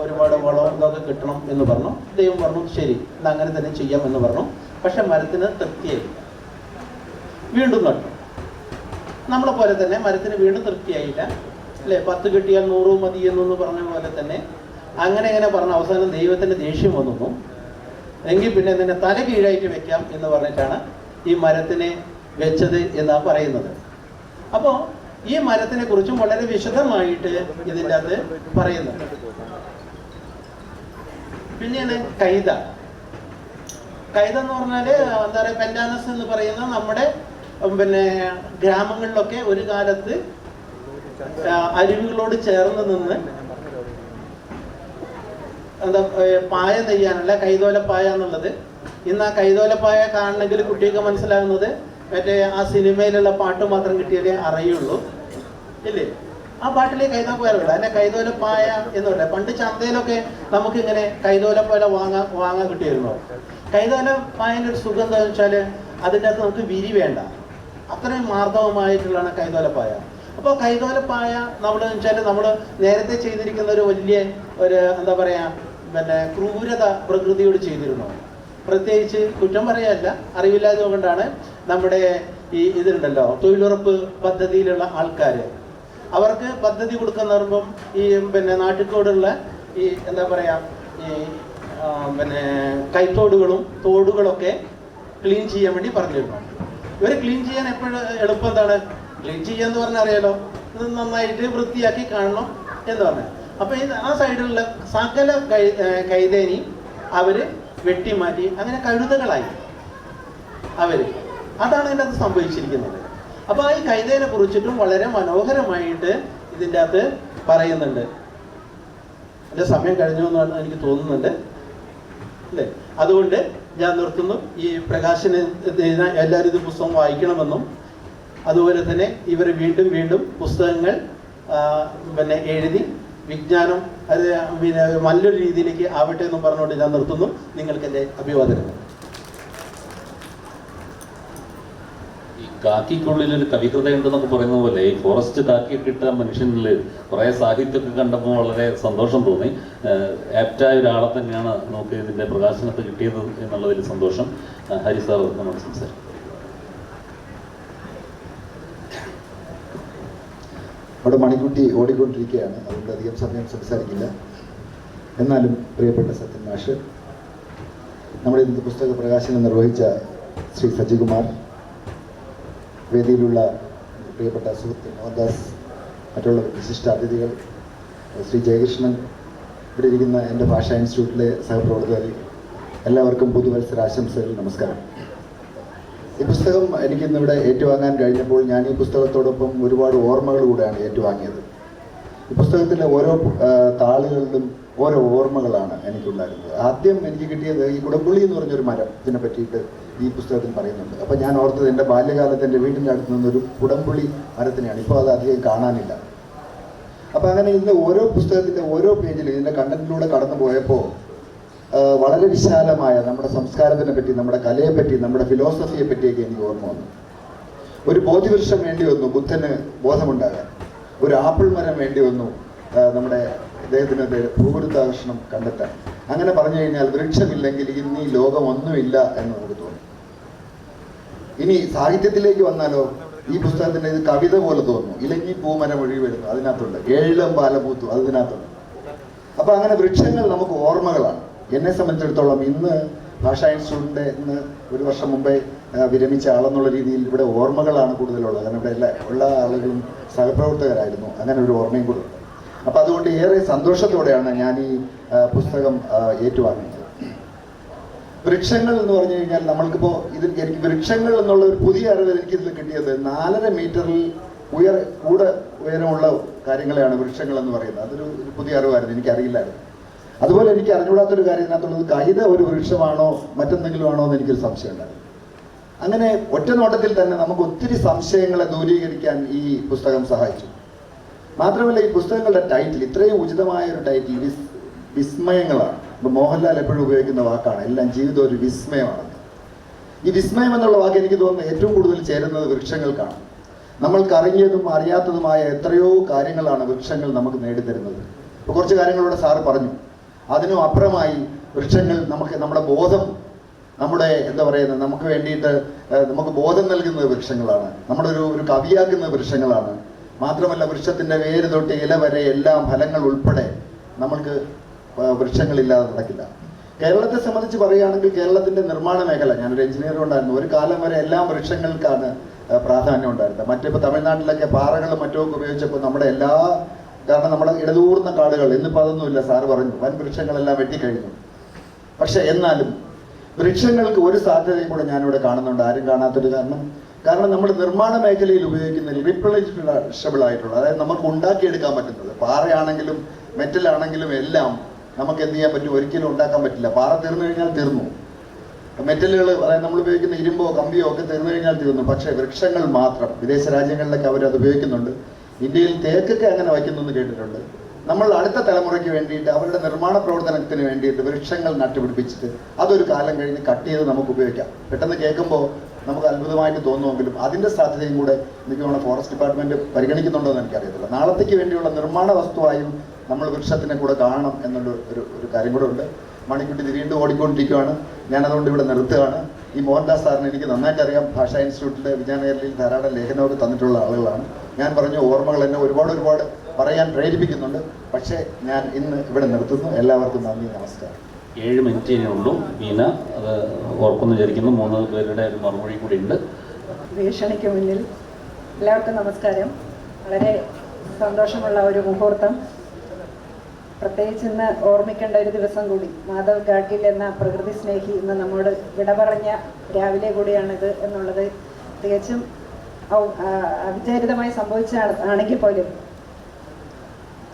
ഒരുപാട് വളം ഇതൊക്കെ കിട്ടണം എന്ന് പറഞ്ഞു. ദൈവം പറഞ്ഞു ശരി ഇത് അങ്ങനെ തന്നെ ചെയ്യാം എന്ന് പറഞ്ഞു. പക്ഷെ മരത്തിന് തൃപ്തിയായി, വീണ്ടും നട്ടു. നമ്മളെ പോലെ തന്നെ മരത്തിന് വീണ്ടും തൃപ്തിയായില്ല അല്ലേ, 10 കിട്ടിയാൽ 100 മതി എന്നൊന്ന് പറഞ്ഞ പോലെ തന്നെ അങ്ങനെ പറഞ്ഞ അവസാനം ദൈവത്തിന് ദേഷ്യം വന്നു. എങ്കിൽ പിന്നെ നിന്നെ തല കീഴായിട്ട് വെക്കാം എന്ന് പറഞ്ഞിട്ടാണ് ഈ മരത്തിനെ വെച്ചത് എന്നാണ് പറയുന്നത്. അപ്പോൾ ഈ മരത്തിനെ കുറിച്ചും വളരെ വിശദമായിട്ട് ഇതിൻ്റെ അത് പറയുന്നുണ്ട്. പിന്നെയാണ് കൈത. കൈത എന്ന് പറഞ്ഞാൽ എന്താ പറയുക, പെൻഡാനസ് എന്ന് പറയുന്ന നമ്മുടെ ഗ്രാമങ്ങളിലൊക്കെ ഒരു കാലത്ത് അരുവികളോട് ചേർന്ന് നിന്ന് എന്താ പായ നെയ്യാനല്ല, കൈതോലപ്പായ എന്നുള്ളത്. ഇന്ന് ആ കൈതോലപ്പായ കാണണമെങ്കിൽ കുട്ടിയൊക്കെ മനസ്സിലാകുന്നത് മറ്റേ ആ സിനിമയിലുള്ള പാട്ട് മാത്രം കിട്ടിയാലേ അറിയുള്ളൂ ഇല്ലേ. ആ പാട്ടിലെ കൈതോലപ്പായ അല്ലെ, കൈതോലപ്പായ എന്ന് പറയാം. പണ്ട് ചന്തയിലൊക്കെ നമുക്കിങ്ങനെ കൈതോലപ്പായ വാങ്ങാൻ കിട്ടിയിരുന്നു. കൈതോലപ്പായൻ്റെ ഒരു സുഖം എന്താണെന്ന് വെച്ചാൽ അതിൻ്റെ അകത്ത് നമുക്ക് വിരി വേണ്ട, അത്രയും മാർദ്ദവമായിട്ടുള്ളതാണ് കൈതോലപ്പായ. അപ്പോൾ കൈതോലപ്പായ നമ്മൾ വെച്ചാൽ നമ്മൾ നേരത്തെ ചെയ്തിരിക്കുന്ന ഒരു വലിയ എന്താ പറയുക ക്രൂരത പ്രകൃതിയോട് ചെയ്തിരുന്നു. പ്രത്യേകിച്ച് കുറ്റം പറയല്ല, അറിവില്ലാതെ കൊണ്ടാണ് നമ്മുടെ ഈ ഇതുണ്ടല്ലോ തൊഴിലുറപ്പ് പദ്ധതിയിലുള്ള ആൾക്കാർ, അവർക്ക് പദ്ധതി കൊടുക്കുന്ന പറയുമ്പം ഈ നാട്ടിൽക്കോടുള്ള ഈ എന്താ പറയുക ഈ കൈത്തോടുകളും തോടുകളൊക്കെ ക്ലീൻ ചെയ്യാൻ വേണ്ടി പറഞ്ഞിരുന്നു. ഇവർ ക്ലീൻ ചെയ്യാൻ എപ്പോഴും എളുപ്പം എന്താണ്, ക്ലീൻ ചെയ്യാന്ന് പറഞ്ഞാൽ അറിയാലോ, ഇത് നന്നായിട്ട് വൃത്തിയാക്കി കാണണം എന്ന് പറഞ്ഞാൽ. അപ്പോൾ ആ സൈഡിലുള്ള സകല കൈതേനി അവർ വെട്ടിമാറ്റി അങ്ങനെ കഴുതകളായി അവർ. അതാണ് ഇതിനകത്ത് സംഭവിച്ചിരിക്കുന്നത്. അപ്പോൾ ഈ കൈതേനെ കുറിച്ചിട്ടും വളരെ മനോഹരമായിട്ട് ഇതിൻ്റെ അകത്ത് പറയുന്നുണ്ട്. എൻ്റെ സമയം കഴിഞ്ഞു എന്നാണ് എനിക്ക് തോന്നുന്നുണ്ട് അല്ലേ. അതുകൊണ്ട് ഞാൻ നിർത്തുന്നു. ഈ പ്രകാശന എല്ലാവരും ഇത് പുസ്തകം വായിക്കണമെന്നും അതുപോലെ തന്നെ ഇവർ വീണ്ടും പുസ്തകങ്ങൾ എഴുതി വിജ്ഞാനം അത് നല്ലൊരു രീതിയിലേക്ക് ആവട്ടെ എന്നും പറഞ്ഞുകൊണ്ട് ഞാൻ നിർത്തുന്നു. നിങ്ങൾക്ക് എൻ്റെ അഭിവാദനങ്ങൾ. ഈ കാക്കിക്കുള്ളിലൊരു കവികൃത ഉണ്ടെന്നൊക്കെ പറയുന്ന പോലെ ഈ ഫോറസ്റ്റ് കാക്കിയൊക്കെ ഇട്ട മനുഷ്യനിൽ കുറേ സാഹിത്യമൊക്കെ കണ്ടപ്പോൾ വളരെ സന്തോഷം തോന്നി. ആപ്റ്റായ ഒരാളെ തന്നെയാണ് നമുക്ക് ഇതിൻ്റെ പ്രകാശനത്തിൽ കിട്ടിയത് എന്നുള്ളതിൽ സന്തോഷം. ഹരി സാർ നമ്മൾ സംസാരിക്കും. അവിടെ മണിക്കുട്ടി ഓടിക്കൊണ്ടിരിക്കുകയാണ്, അതുകൊണ്ട് അധികം സമയം സംസാരിക്കില്ല. എന്നാലും പ്രിയപ്പെട്ട സത്യൻ മാഷ്, നമ്മുടെ ഇന്നത്തെ പുസ്തക പ്രകാശനം നിർവഹിച്ച ശ്രീ സജികുമാർ, വേദിയിലുള്ള പ്രിയപ്പെട്ട സുഹൃത്ത് മോഹൻദാസ്, മറ്റുള്ള വിശിഷ്ട അതിഥികൾ, ശ്രീ ജയകൃഷ്ണൻ, ഇവിടെ ഇരിക്കുന്ന എൻ്റെ ഭാഷാ ഇൻസ്റ്റിറ്റ്യൂട്ടിലെ സഹപ്രവർത്തകർ, എല്ലാവർക്കും പുതുവത്സരാശംസകൾ. നമസ്കാരം. ഈ പുസ്തകം എനിക്കിന്നിവിടെ ഏറ്റുവാങ്ങാൻ കഴിഞ്ഞപ്പോൾ ഞാൻ ഈ പുസ്തകത്തോടൊപ്പം ഒരുപാട് ഓർമ്മകൾ കൂടെയാണ് ഏറ്റുവാങ്ങിയത്. ഈ പുസ്തകത്തിലെ ഓരോ താളുകളിലും ഓരോ ഓർമ്മകളാണ് എനിക്കുണ്ടായിരുന്നത്. ആദ്യം എനിക്ക് കിട്ടിയത് ഈ കുടംപുള്ളി എന്ന് പറഞ്ഞൊരു മരം, ഇതിനെ പറ്റിയിട്ട് ഈ പുസ്തകത്തിൽ പറയുന്നുണ്ട്. അപ്പോൾ ഞാൻ ഓർത്തത് എൻ്റെ ബാല്യകാലത്ത് എൻ്റെ വീടിൻ്റെ അടുത്ത് നിന്നൊരു കുടംപുള്ളി മരത്തിനെയാണ്. ഇപ്പോൾ അത് അധികം കാണാനില്ല. അപ്പോൾ അങ്ങനെ ഇന്ന് ഓരോ പുസ്തകത്തിൻ്റെ ഓരോ പേജിലും ഇതിൻ്റെ കണ്ടന്റിലൂടെ കടന്നു പോയപ്പോൾ വളരെ വിശാലമായ നമ്മുടെ സംസ്കാരത്തിനെ പറ്റി, നമ്മുടെ കലയെ പറ്റി, നമ്മുടെ ഫിലോസഫിയെ പറ്റിയൊക്കെ എനിക്ക് ഓർമ്മ വന്നു. ഒരു ബോധിവൃക്ഷം വേണ്ടി വന്നു ബുദ്ധന് ബോധമുണ്ടാകാൻ, ഒരു ആപ്പിൾ മരം വേണ്ടി വന്നു നമ്മുടെ അദ്ദേഹത്തിന് ഭൂഗുരുത്വാകർഷണം കണ്ടെത്താൻ. അങ്ങനെ പറഞ്ഞു കഴിഞ്ഞാൽ വൃക്ഷമില്ലെങ്കിൽ ഇന്ന് ഈ ലോകം ഒന്നുമില്ല എന്ന് നമുക്ക് തോന്നും. ഇനി സാഹിത്യത്തിലേക്ക് വന്നാലോ, ഈ പുസ്തകത്തിൻ്റെ ഇത് കവിത പോലെ തോന്നുന്നു. ഇലഞ്ഞി പൂമരം ഒഴുകി വരുന്നു, അതിനകത്തുണ്ട്. ഏഴിലം പാലപൂത്തു, അതിനകത്തുണ്ട്. അപ്പോൾ അങ്ങനെ വൃക്ഷങ്ങൾ നമുക്ക് ഓർമ്മകളാണ്. എന്നെ സംബന്ധിച്ചിടത്തോളം ഇന്ന് ഭാഷാ ഇൻസ്റ്റിറ്റ്യൂട്ടിൻ്റെ ഇന്ന് ഒരു വർഷം മുമ്പേ വിരമിച്ച ആളെന്നുള്ള രീതിയിൽ ഇവിടെ ഓർമ്മകളാണ് കൂടുതലുള്ളത്. കാരണം ഇവിടെ ഉള്ള ആളുകളും സഹപ്രവർത്തകരായിരുന്നു. അങ്ങനെ ഒരു ഓർമ്മയും കൂടെ. അപ്പോൾ അതുകൊണ്ട് ഏറെ സന്തോഷത്തോടെയാണ് ഞാൻ ഈ പുസ്തകം ഏറ്റുവാങ്ങുന്നത്. വൃക്ഷങ്ങൾ എന്ന് പറഞ്ഞു കഴിഞ്ഞാൽ നമ്മൾക്കിപ്പോൾ എനിക്ക് വൃക്ഷങ്ങൾ എന്നുള്ള ഒരു പുതിയ അറിവ് എനിക്കിതിൽ കിട്ടിയത് 4.5 മീറ്ററിൽ ഉയരമുള്ള കാര്യങ്ങളെയാണ് വൃക്ഷങ്ങൾ എന്ന് പറയുന്നത്. അതൊരു പുതിയ അറിവായിരുന്നു, എനിക്കറിയില്ലായിരുന്നു. അതുപോലെ എനിക്ക് അറിഞ്ഞുകൂടാത്തൊരു കാര്യം ഇതിനകത്തുള്ളത്, കൈത ഒരു വൃക്ഷമാണോ മറ്റെന്തെങ്കിലും ആണോ എന്ന് എനിക്കൊരു സംശയം ഉണ്ടായിരുന്നു. അങ്ങനെ ഒറ്റ നോട്ടത്തിൽ തന്നെ നമുക്ക് ഒത്തിരി സംശയങ്ങളെ ദൂരീകരിക്കാൻ ഈ പുസ്തകം സഹായിച്ചു. മാത്രമല്ല ഈ പുസ്തകങ്ങളുടെ ടൈറ്റിൽ ഇത്രയും ഉചിതമായ ഒരു ടൈറ്റിൽ വിസ്മയങ്ങളാണ്. ഇപ്പൊ മോഹൻലാൽ എപ്പോഴും ഉപയോഗിക്കുന്ന വാക്കാണ്, എല്ലാം ജീവിതം ഒരു വിസ്മയമാണ്. ഈ വിസ്മയം എന്നുള്ള വാക്ക് എനിക്ക് തോന്നുന്നു ഏറ്റവും കൂടുതൽ ചേരുന്നത് വൃക്ഷങ്ങൾക്കാണ്. നമ്മൾക്ക് അറിഞ്ഞതും അറിയാത്തതുമായ എത്രയോ കാര്യങ്ങളാണ് വൃക്ഷങ്ങൾ നമുക്ക് നേടിത്തരുന്നത്. ഇപ്പോൾ കുറച്ച് കാര്യങ്ങളൂടെ സാറ് പറഞ്ഞു. അതിനും അപ്പുറമായി വൃക്ഷങ്ങൾ നമ്മുടെ ബോധം, നമ്മുടെ എന്താ പറയുന്നത്, നമുക്ക് വേണ്ടിയിട്ട് നമുക്ക് ബോധം നൽകുന്നത് വൃക്ഷങ്ങളാണ്. നമ്മുടെ ഒരു കവിയാക്കുന്ന വൃക്ഷങ്ങളാണ്. മാത്രമല്ല വൃക്ഷത്തിൻ്റെ വേര് തൊട്ട് ഇല വരെ എല്ലാം ഫലങ്ങൾ ഉൾപ്പെടെ നമ്മൾക്ക് വൃക്ഷങ്ങളില്ലാതെ നടക്കില്ല. കേരളത്തെ സംബന്ധിച്ച് പറയുകയാണെങ്കിൽ കേരളത്തിൻ്റെ നിർമ്മാണ മേഖല, ഞാനൊരു എഞ്ചിനീയർ ഉണ്ടായിരുന്നു, ഒരു കാലം വരെ എല്ലാം വൃക്ഷങ്ങൾക്കാണ് പ്രാധാന്യം ഉണ്ടായിരുന്നത്. മറ്റിപ്പോൾ തമിഴ്നാട്ടിലൊക്കെ പാറകളും മറ്റുമൊക്കെ ഉപയോഗിച്ചപ്പോൾ കാരണം നമ്മുടെ ഇടതൂർന്ന കാടുകൾ, ഇന്നിപ്പോൾ അതൊന്നുമില്ല. സാറ് പറഞ്ഞു വൻ വൃക്ഷങ്ങളെല്ലാം വെട്ടിക്കഴിഞ്ഞു. പക്ഷെ എന്നാലും വൃക്ഷങ്ങൾക്ക് ഒരു സാധ്യതയും കൂടെ ഞാനിവിടെ കാണുന്നുണ്ട്, ആരും കാണാത്തൊരു കാരണം നമ്മുടെ നിർമ്മാണ മേഖലയിൽ ഉപയോഗിക്കുന്ന റീപ്ലേസബിൾ ആയിട്ടുള്ള, അതായത് നമുക്ക് ഉണ്ടാക്കിയെടുക്കാൻ പറ്റുന്നത്, പാറയാണെങ്കിലും മെറ്റലാണെങ്കിലും എല്ലാം നമുക്ക് എന്ത് ചെയ്യാൻ പറ്റും, ഒരിക്കലും ഉണ്ടാക്കാൻ പറ്റില്ല. പാറ തീർന്നു കഴിഞ്ഞാൽ തീർന്നു. മെറ്റലുകൾ, അതായത് നമ്മൾ ഉപയോഗിക്കുന്ന ഇരുമ്പോ കമ്പിയോ ഒക്കെ തീർന്നു കഴിഞ്ഞാൽ തീർന്നു. പക്ഷേ വൃക്ഷങ്ങൾ മാത്രം, വിദേശ രാജ്യങ്ങളിലൊക്കെ അവരത് ഉപയോഗിക്കുന്നുണ്ട്. ഇന്ത്യയിൽ തേക്കൊക്കെ അങ്ങനെ വയ്ക്കുന്നു എന്ന് കേട്ടിട്ടുണ്ട്. നമ്മൾ അടുത്ത തലമുറയ്ക്ക് വേണ്ടിയിട്ട് അവരുടെ നിർമ്മാണ പ്രവർത്തനത്തിന് വേണ്ടിയിട്ട് വൃക്ഷങ്ങൾ നട്ടുപിടിപ്പിച്ചിട്ട് അതൊരു കാലം കഴിഞ്ഞ് കട്ട് ചെയ്ത് നമുക്ക് ഉപയോഗിക്കാം. പെട്ടെന്ന് കേൾക്കുമ്പോൾ നമുക്ക് അത്ഭുതമായിട്ട് തോന്നുമെങ്കിലും അതിൻ്റെ സാധ്യതയും കൂടെ എനിക്ക് തോന്നുന്നു ഫോറസ്റ്റ് ഡിപ്പാർട്ട്മെൻറ്റ് പരിഗണിക്കുന്നുണ്ടോ എന്ന് എനിക്കറിയത്തില്ല. നാളത്തേക്ക് വേണ്ടിയുള്ള നിർമ്മാണ വസ്തുവായും നമ്മൾ വൃക്ഷത്തിനെ കൂടെ കാണണം എന്നുള്ള ഒരു കാര്യം കൂടെ ഉണ്ട്. മണിക്കുട്ടി ഇത് വീണ്ടും ഓടിക്കൊണ്ടിരിക്കുകയാണ്. ഞാനതുകൊണ്ട് ഇവിടെ നിർത്തുകയാണ്. ഈ മോഹൻദാസ് സാറിന് എനിക്ക് നന്നായിട്ട് അറിയാം. ഭാഷാ ഇൻസ്റ്റിറ്റ്യൂട്ടിലെ വിജ്ഞാനകേരളയിൽ ധാരാളം ലേഖനമൊക്കെ തന്നിട്ടുള്ള ആളുകളാണ്. ഞാൻ പറഞ്ഞ ഓർമ്മകൾ എന്നെ ഒരുപാട് പറയാൻ പ്രേരിപ്പിക്കുന്നുണ്ട്. പക്ഷേ ഞാൻ ഇന്ന് ഇവിടെ നിർത്തുന്നു. എല്ലാവർക്കും നന്ദി, നമസ്കാരം. 7 മിനിറ്റേ ഉള്ളൂ. ബീന അത് ഓർക്കുന്നു വിചാരിക്കുന്നു. 3 പേരുടെ ഒരു മറുപടി കൂടി ഉണ്ട്. ഭീഷണിക്ക് മുന്നിൽ എല്ലാവർക്കും നമസ്കാരം. വളരെ സന്തോഷമുള്ള ഒരു മുഹൂർത്തം. പ്രത്യേകിച്ച് ഇന്ന് ഓർമ്മിക്കേണ്ട ഒരു ദിവസം കൂടി. മാധവ് ഗാഡ്ഗിൽ എന്ന പ്രകൃതി സ്നേഹി ഇന്ന് നമ്മോട് വിട പറഞ്ഞ രാവിലെ കൂടിയാണിത് എന്നുള്ളത് തികച്ചും അവിചാരിതമായി സംഭവിച്ചാണെങ്കിൽ പോലും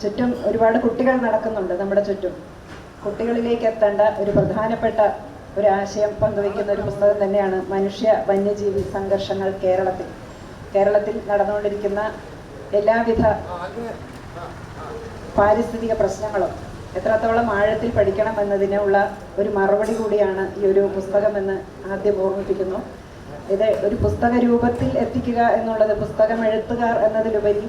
ചുറ്റും ഒരുപാട് കുട്ടികൾ നടക്കുന്നുണ്ട്. നമ്മുടെ ചുറ്റും കുട്ടികളിലേക്ക് എത്തേണ്ട ഒരു പ്രധാനപ്പെട്ട ഒരു ആശയം പങ്കുവയ്ക്കുന്ന ഒരു പുസ്തകം തന്നെയാണ് മനുഷ്യ വന്യജീവി സംഘർഷങ്ങൾ കേരളത്തിൽ നടന്നുകൊണ്ടിരിക്കുന്ന എല്ലാവിധ പാരിസ്ഥിതിക പ്രശ്നങ്ങളും എത്രത്തോളം ആഴത്തിൽ പഠിക്കണം എന്നതിനുള്ള ഒരു മറുപടി കൂടിയാണ് ഈ ഒരു പുസ്തകമെന്ന് ആദ്യം ഓർമ്മിപ്പിക്കുന്നു. ഇത് ഒരു പുസ്തക രൂപത്തിൽ എത്തിക്കുക എന്നുള്ളത്, പുസ്തകം എഴുത്തുകാർ എന്നതിലുപരി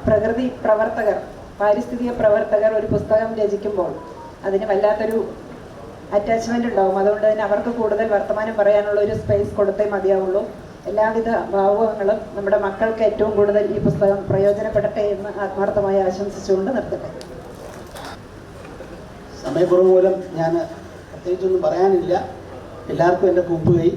പ്രകൃതി പ്രവർത്തകർ, പാരിസ്ഥിതിക പ്രവർത്തകർ ഒരു പുസ്തകം രചിക്കുമ്പോൾ അതിന് വല്ലാത്തൊരു അറ്റാച്ച്മെൻ്റ് ഉണ്ടാവും. അതുകൊണ്ട് തന്നെ അവർക്ക് കൂടുതൽ വർത്തമാനം പറയാനുള്ള ഒരു സ്പേസ് കൊടുത്തേ മതിയാവുള്ളൂ. എല്ലാവിധ ഭാവുകങ്ങളും നമ്മുടെ മക്കൾക്ക് ഏറ്റവും കൂടുതൽ ഈ പുസ്തകം പ്രയോജനപ്പെടട്ടെ എന്ന് ആത്മാർത്ഥമായി ആശംസിച്ചുകൊണ്ട് നിർത്തട്ടെ. സമയക്കുറവ് മൂലം ഞാൻ പ്രത്യേകിച്ചൊന്നും പറയാനില്ല. എല്ലാവർക്കും എൻ്റെ കൂപ്പുകൈ.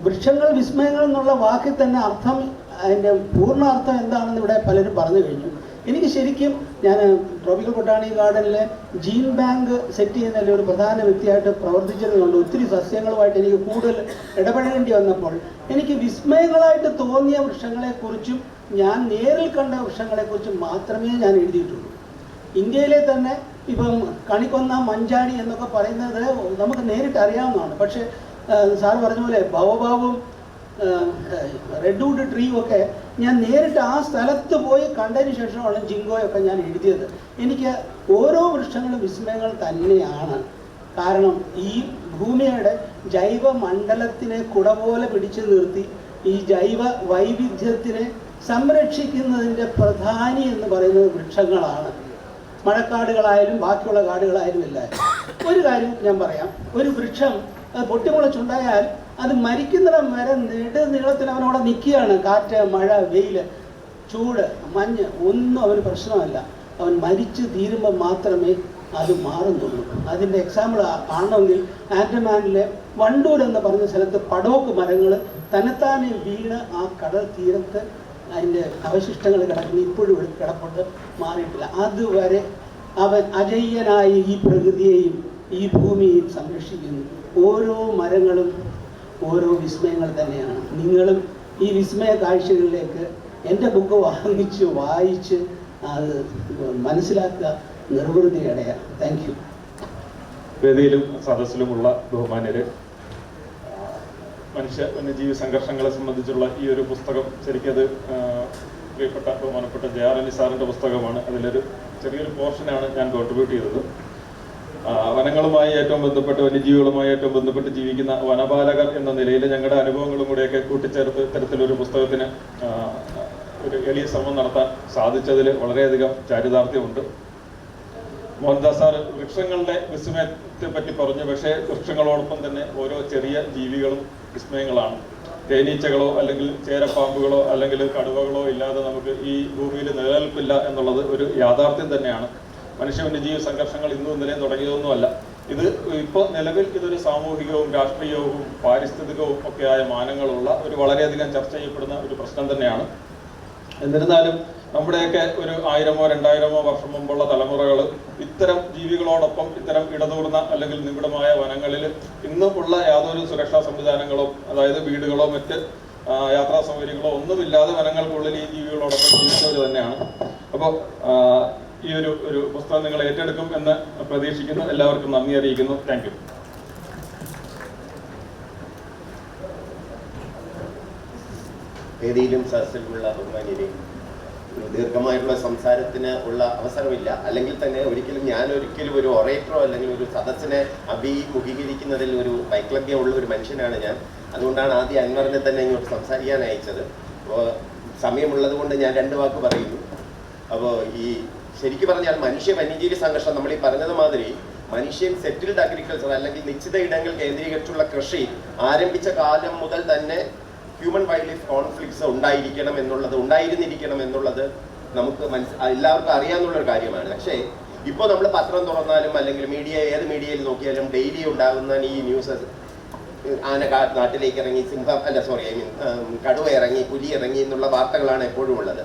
വൃക്ഷങ്ങൾ വിസ്മയങ്ങൾ എന്നുള്ള വാക്കിൽ തന്നെ അർത്ഥം, അതിൻ്റെ പൂർണ്ണ അർത്ഥം എന്താണെന്ന് ഇവിടെ പലരും പറഞ്ഞു കഴിഞ്ഞു. എനിക്ക് ശരിക്കും ഞാൻ tropical botany ഗാർഡനിലെ gene bank set ചെയ്യുന്നതിൽ ഒരു പ്രധാന വ്യക്തിയായിട്ട് പ്രവർത്തിച്ചതുകൊണ്ട് ഒത്തിരി സസ്യങ്ങളുമായിട്ട് എനിക്ക് കൂടുതൽ ഇടപെടേണ്ടി വന്നപ്പോൾ എനിക്ക് വിസ്മയങ്ങളായിട്ട് തോന്നിയ വൃക്ഷങ്ങളെക്കുറിച്ചും ഞാൻ നേരിൽ കണ്ട വൃക്ഷങ്ങളെക്കുറിച്ചും മാത്രമേ ഞാൻ എഴുതിയിട്ടുള്ളൂ. ഇന്ത്യയിലെ തന്നെ ഇപ്പം കണിക്കൊന്ന, മഞ്ചാടി എന്നൊക്കെ പറയുന്നത് നമുക്ക് നേരിട്ട് അറിയാവുന്നതാണ്. പക്ഷേ സാർ പറഞ്ഞ പോലെ ബവബാവും റെഡ്വുഡ് ട്രീയും ഒക്കെ ഞാൻ നേരിട്ട് ആ സ്ഥലത്ത് പോയി കണ്ടതിന് ശേഷമാണ് ജിങ്കോയൊക്കെ ഞാൻ എഴുതിയത്. എനിക്ക് ഓരോ വൃക്ഷങ്ങളും വിസ്മയങ്ങൾ തന്നെയാണ്. കാരണം ഈ ഭൂമിയുടെ ജൈവ മണ്ഡലത്തിനെ കുട പോലെ പിടിച്ചു നിർത്തി ഈ ജൈവ വൈവിധ്യത്തിനെ സംരക്ഷിക്കുന്നതിൻ്റെ പ്രധാനി എന്ന് പറയുന്നത് വൃക്ഷങ്ങളാണ്. മഴക്കാടുകളായാലും ബാക്കിയുള്ള കാടുകളായാലും എല്ലാവരും. ഒരു കാര്യം ഞാൻ പറയാം, ഒരു വൃക്ഷം പൊട്ടിമുളച്ചുണ്ടായാൽ അത് മരിക്കുന്നിടം വരെ നെടുനീളത്തിൽ അവനവിടെ നിൽക്കുകയാണ്. കാറ്റ്, മഴ, വെയിൽ, ചൂട്, മഞ്ഞ് ഒന്നും അവന് പ്രശ്നമല്ല. അവൻ മരിച്ച് തീരുമ്പോൾ മാത്രമേ അത് മാറുന്നുള്ളൂ. അതിൻ്റെ എക്സാമ്പിൾ കാണണമെങ്കിൽ ആൻഡമാനിലെ വണ്ടൂർ എന്ന് പറഞ്ഞ സ്ഥലത്ത് പടോക്ക് മരങ്ങൾ തന്നെത്താനെ വീണ് ആ കടൽ തീരത്ത് അതിൻ്റെ അവശിഷ്ടങ്ങൾ കിടക്കുന്നു. ഇപ്പോഴും കിടപ്പുണ്ട്, മാറിയിട്ടില്ല. അതുവരെ അവൻ അജയ്യനായി ഈ പ്രകൃതിയെയും ഈ ഭൂമിയെയും സംരക്ഷിക്കുന്നു. ഓരോ മരങ്ങളും ഓരോ വിസ്മയങ്ങൾ തന്നെയാണ്. നിങ്ങളും ഈ വിസ്മയ കാഴ്ചകളിലേക്ക് എൻ്റെ ബുക്ക് വാങ്ങിച്ച് വായിച്ച് അത് മനസ്സിലാക്കുക, നിർവൃതി അടയുക. Thank you. വേദിയിലും സദസ്സിലുമുള്ള ബഹുമാന്യര്, വന്യജീവി സംഘർഷങ്ങളെ സംബന്ധിച്ചുള്ള ഈ ഒരു പുസ്തകം ശരിക്കത് പ്രിയപ്പെട്ട ബഹുമാനപ്പെട്ട JR അലി സാറിൻ്റെ പുസ്തകമാണ്. അതിലൊരു ചെറിയൊരു പോർഷനാണ് ഞാൻ കോൺട്രിബ്യൂട്ട് ചെയ്തത്. വനങ്ങളുമായി ഏറ്റവും ബന്ധപ്പെട്ട് വന്യജീവികളുമായി ഏറ്റവും ബന്ധപ്പെട്ട് ജീവിക്കുന്ന വനപാലകർ എന്ന നിലയിൽ ഞങ്ങളുടെ അനുഭവങ്ങളും കൂടെയൊക്കെ കൂട്ടിച്ചേർത്ത് ഇത്തരത്തിലൊരു പുസ്തകത്തിന് ഒരു എളിയ ശ്രമം നടത്താൻ സാധിച്ചതിൽ വളരെയധികം ചാരിതാർത്ഥ്യമുണ്ട്. മോഹൻദാസ് സാർ വൃക്ഷങ്ങളുടെ വിസ്മയത്തെ പറ്റി പറഞ്ഞു. പക്ഷേ വൃക്ഷങ്ങളോടൊപ്പം തന്നെ ഓരോ ചെറിയ ജീവികളും വിസ്മയങ്ങളാണ്. തേനീച്ചകളോ അല്ലെങ്കിൽ ചേരപ്പാമ്പുകളോ അല്ലെങ്കിൽ കടുവകളോ ഇല്ലാതെ നമുക്ക് ഈ ഭൂമിയിൽ നിലനിൽപ്പില്ല എന്നുള്ളത് ഒരു യാഥാർത്ഥ്യം തന്നെയാണ്. മനുഷ്യ വന്യജീവി സംഘർഷങ്ങൾ ഇന്നും ഇന്നലെയും തുടങ്ങിയതൊന്നുമല്ല. ഇത് ഇപ്പോൾ നിലവിൽ ഇതൊരു സാമൂഹികവും രാഷ്ട്രീയവും പാരിസ്ഥിതികവും ഒക്കെയായ മാനങ്ങളുള്ള ഒരു വളരെയധികം ചർച്ച ചെയ്യപ്പെടുന്ന ഒരു പ്രശ്നം തന്നെയാണ്. എന്നിരുന്നാലും നമ്മുടെയൊക്കെ ഒരു 1000-ഓ 2000-ഓ വർഷം മുമ്പുള്ള തലമുറകൾ ഇത്തരം ജീവികളോടൊപ്പം ഇത്തരം ഇടതൂർന്ന അല്ലെങ്കിൽ നിബിഡമായ വനങ്ങളിൽ ഇന്നും ഉള്ള യാതൊരു സുരക്ഷാ സംവിധാനങ്ങളോ അതായത് വീടുകളോ മറ്റ് യാത്രാ സൗകര്യങ്ങളോ ഒന്നുമില്ലാതെ വനങ്ങൾക്കുള്ളിൽ ഈ ജീവികളോടൊപ്പം ജീവിച്ചവർ തന്നെയാണ്. അപ്പോൾ ഈ ഒരു പുസ്തകം നിങ്ങൾ ഏറ്റെടുക്കും എന്ന് പ്രതീക്ഷിക്കുന്നു. എല്ലാവർക്കും നന്ദി അറിയിക്കുന്നു. Thank you. വേദിയിലും സദസ്സിലുമുള്ള ബഹുമാന്യരെയും ദീർഘമായിട്ടുള്ള സംസാരത്തിന് ഉള്ള അവസരമില്ല. അല്ലെങ്കിൽ തന്നെ ഞാനൊരിക്കലും ഒരു ഒറേറ്ററോ അല്ലെങ്കിൽ ഒരു സദസ്സിനെ അഭിമുഖീകരിക്കുന്നതിൽ ഒരു വൈക്ലഭ്യമുള്ള ഒരു മനുഷ്യനാണ് ഞാൻ. അതുകൊണ്ടാണ് ആദ്യം അൻവറിനെ തന്നെ ഇങ്ങോട്ട് സംസാരിക്കാൻ അയച്ചത്. അപ്പോൾ സമയമുള്ളത് കൊണ്ട് ഞാൻ 2 വാക്ക് പറയുന്നു. അപ്പോൾ ഈ ശരിക്കും പറഞ്ഞാൽ മനുഷ്യ വന്യജീവി സംഘർഷം നമ്മൾ ഈ പറഞ്ഞത് മാതിരി മനുഷ്യൻ സെറ്റിൽഡ് അഗ്രികൾച്ചർ അല്ലെങ്കിൽ നിശ്ചിത ഇടങ്ങൾ കേന്ദ്രീകരിച്ചുള്ള കൃഷി ആരംഭിച്ച കാലം മുതൽ തന്നെ ഹ്യൂമൻ വൈൽഡ് ലൈഫ് കോൺഫ്ലിക്ട്സ് ഉണ്ടായിരുന്നിരിക്കണം എന്നുള്ളത് നമുക്ക് എല്ലാവർക്കും അറിയാവുന്നൊരു കാര്യമാണ്. പക്ഷേ ഇപ്പോൾ നമ്മൾ പത്രം തുറന്നാലും അല്ലെങ്കിൽ ഏത് മീഡിയയിൽ നോക്കിയാലും ഡെയിലി ഉണ്ടാകുന്ന ഈ ന്യൂസ് ആന നാട്ടിലേക്ക് ഇറങ്ങി, കടുവ ഇറങ്ങി, പുലി ഇറങ്ങി എന്നുള്ള വാർത്തകളാണ് എപ്പോഴും ഉള്ളത്.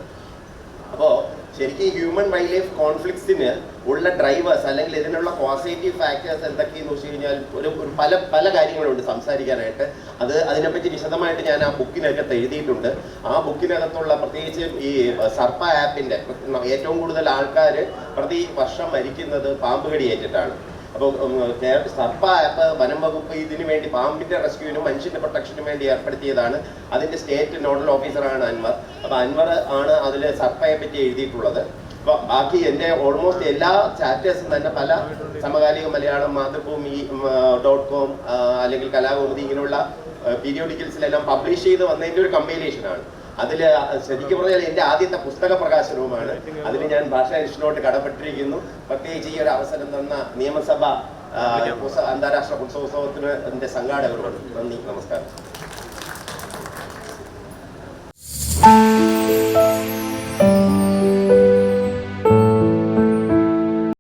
അപ്പോൾ ശരിക്കും ഹ്യൂമൻ വൈൽഡ് ലൈഫ് കോൺഫ്ലിക്ട്സിന് ഉള്ള ഡ്രൈവേഴ്സ് അല്ലെങ്കിൽ ഇതിനുള്ള പോസിറ്റീവ് ഫാക്ടേഴ്സ് എന്തൊക്കെയെന്ന് വെച്ച് കഴിഞ്ഞാൽ ഒരു പല കാര്യങ്ങളുണ്ട് സംസാരിക്കാനായിട്ട്. അതിനെപ്പറ്റി വിശദമായിട്ട് ഞാൻ ആ ബുക്കിനകത്ത് എഴുതിയിട്ടുണ്ട്. ആ ബുക്കിനകത്തുള്ള പ്രത്യേകിച്ച് ഈ സർപ്പ ആപ്പിൻ്റെ ഏറ്റവും കൂടുതൽ ആൾക്കാർ പ്രതി വർഷം മരിക്കുന്നത് പാമ്പ് കടിയേറ്റിട്ടാണ്. അപ്പോൾ സർപ്പ ആപ്പ് വനം വകുപ്പ് ഇതിനു വേണ്ടി പാമ്പിന്റെ റെസ്ക്യൂവിനും മനുഷ്യന്റെ പ്രൊട്ടക്ഷനും വേണ്ടി ഏർപ്പെടുത്തിയതാണ്. അതിന്റെ സ്റ്റേറ്റ് നോഡൽ ഓഫീസറാണ് അൻവർ. അപ്പോൾ അൻവർ ആണ് അതിൽ സർപ്പയെ പറ്റി എഴുതിയിട്ടുള്ളത്. അപ്പോൾ ബാക്കി എൻ്റെ ഓൾമോസ്റ്റ് എല്ലാ ചാപ്റ്റേഴ്സും തന്നെ പല സമകാലിക മലയാളം, മാതൃഭൂമി .com അല്ലെങ്കിൽ കലാകൗമുദി ഇങ്ങനെയുള്ള പീരിയോഡിക്കൽസിലെല്ലാം പബ്ലിഷ് ചെയ്ത് വന്നതിൻ്റെ ഒരു കമ്പൈലേഷനാണ്. അതിൽ ശരിക്കും പറഞ്ഞാൽ എൻ്റെ ആദ്യത്തെ പുസ്തക പ്രകാശനവുമാണ്. അതിൽ ഞാൻ ഭാഷാ ഇൻസ്റ്റിറ്റ്യൂട്ട് കടപ്പെട്ടിരിക്കുന്നു. പ്രത്യേകിച്ച് ഈ ഒരു അവസരം തന്ന നിയമസഭ അന്താരാഷ്ട്ര പുസ്തകോത്സവത്തിന് എൻ്റെ സംഘാടകരോട് നന്ദി, നമസ്കാരം.